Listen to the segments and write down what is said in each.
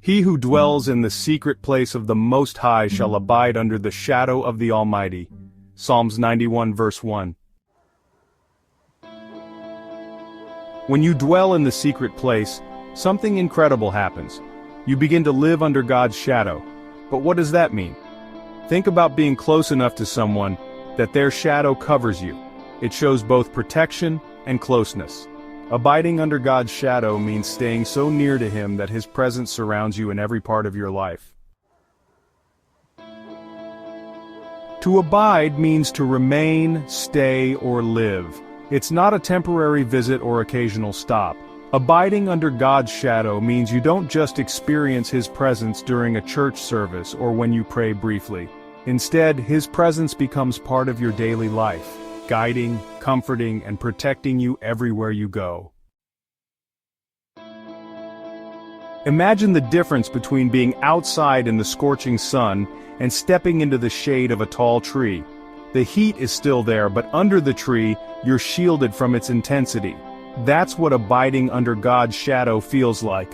He who dwells in the secret place of the Most High shall abide under the shadow of the Almighty. Psalms 91 verse 1. When you dwell in the secret place, something incredible happens. You begin to live under God's shadow. But what does that mean? Think about being close enough to someone that their shadow covers you. It shows both protection and closeness. Abiding under God's shadow means staying so near to Him that His presence surrounds you in every part of your life. To abide means to remain, stay, or live. It's not a temporary visit or occasional stop. Abiding under God's shadow means you don't just experience His presence during a church service or when you pray briefly. Instead, His presence becomes part of your daily life, guiding, comforting, and protecting you everywhere you go. Imagine the difference between being outside in the scorching sun and stepping into the shade of a tall tree. The heat is still there, but under the tree, you're shielded from its intensity. That's what abiding under God's shadow feels like.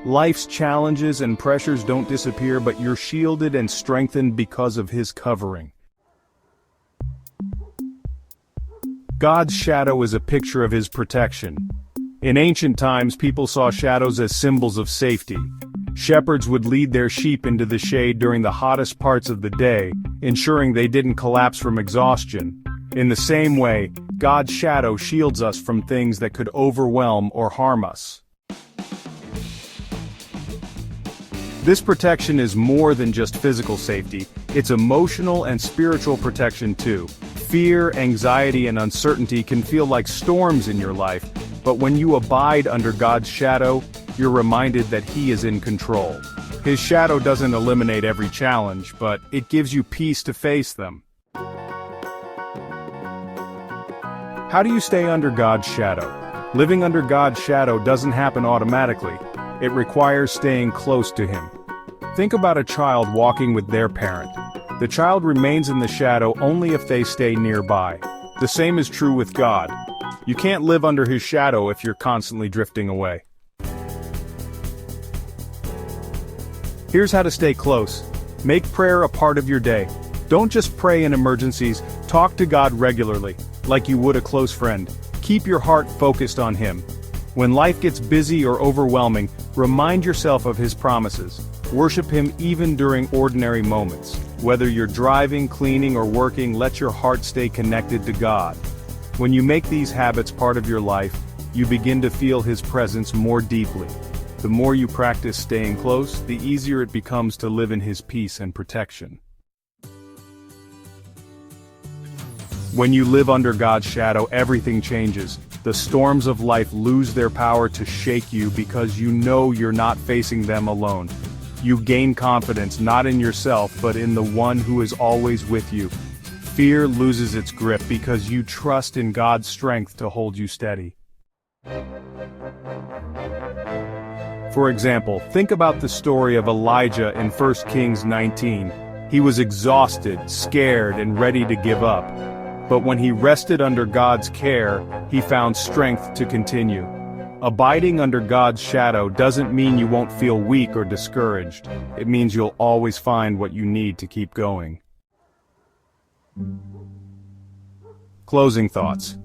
Life's challenges and pressures don't disappear, but you're shielded and strengthened because of His covering. God's shadow is a picture of His protection. In ancient times, people saw shadows as symbols of safety. Shepherds would lead their sheep into the shade during the hottest parts of the day, ensuring they didn't collapse from exhaustion. In the same way, God's shadow shields us from things that could overwhelm or harm us. This protection is more than just physical safety, it's emotional and spiritual protection too. Fear, anxiety, and uncertainty can feel like storms in your life, but when you abide under God's shadow, you're reminded that He is in control. His shadow doesn't eliminate every challenge, but it gives you peace to face them. How do you stay under God's shadow? Living under God's shadow doesn't happen automatically. It requires staying close to Him. Think about a child walking with their parent. The child remains in the shadow only if they stay nearby. The same is true with God. You can't live under His shadow if you're constantly drifting away. Here's how to stay close. Make prayer a part of your day. Don't just pray in emergencies, talk to God regularly, like you would a close friend. Keep your heart focused on Him. When life gets busy or overwhelming, remind yourself of His promises. Worship Him even during ordinary moments. Whether you're driving, cleaning, or working, let your heart stay connected to God. When you make these habits part of your life, you begin to feel His presence more deeply. The more you practice staying close, the easier it becomes to live in His peace and protection. When you live under God's shadow, everything changes. The storms of life lose their power to shake you because you know you're not facing them alone. You gain confidence not in yourself but in the One who is always with you. Fear loses its grip because you trust in God's strength to hold you steady. For example, think about the story of Elijah in 1 Kings 19. He was exhausted, scared, and ready to give up. But when he rested under God's care, he found strength to continue. Abiding under God's shadow doesn't mean you won't feel weak or discouraged. It means you'll always find what you need to keep going. Closing thoughts.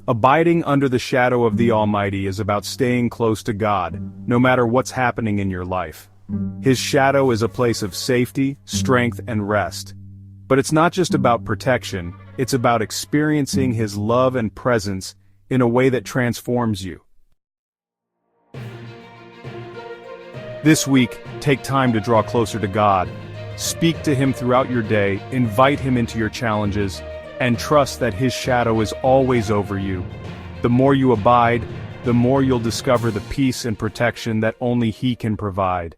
Abiding under the shadow of the Almighty is about staying close to God, no matter what's happening in your life. His shadow is a place of safety, strength, and rest. But it's not just about protection, it's about experiencing His love and presence in a way that transforms you. This week, take time to draw closer to God. Speak to Him throughout your day, invite Him into your challenges, and trust that His shadow is always over you. The more you abide, the more you'll discover the peace and protection that only He can provide.